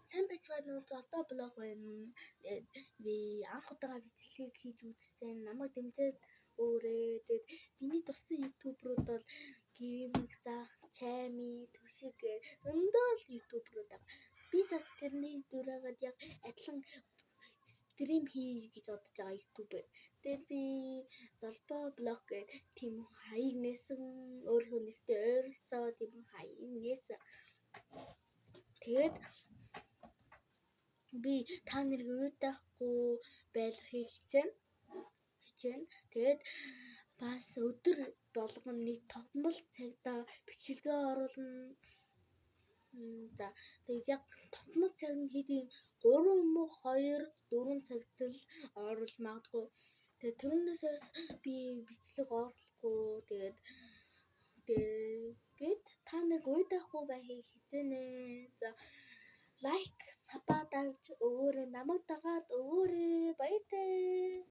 сайн байцгаана уу золбоо блог байна. Би анх удаага бичлэгийг хийж үзэж байна. Намайг дэмжиж өөрөө тэгээд миний туссан ютуберууд бол гэрмэг заах, чайми, түшиг өндөөл ютуберууд байгаа. Би бас тэрний дураагаад яг адилхан стрим хий гэж бодож байгаа ютубер. Тэгээд би золбоо блог гэх тийм хаяг нээсэн, өөрийнхөө нэртэй ойролцоо тийм хаяг нээсэн. Тэгээд би та нарыг уйдахгүй байлгахыг хичээнэ. Тэгээд бас өдөр болгоно нэг тогтмол цагтаа бичлэгээ оруулна. За тэгээд яг тогтмол цаг нь хэдийн 3 мөн 2 4 цагт л оруулж магадгүй. Тэгээд түрүүнээс би бичлэг оруулахгүй. Тэгээд та нарыг уйдахгүй байхыг хичээнэ. За лайк, сабаа дарж өгөөрэй. Намайг дагаад өгөөрэй.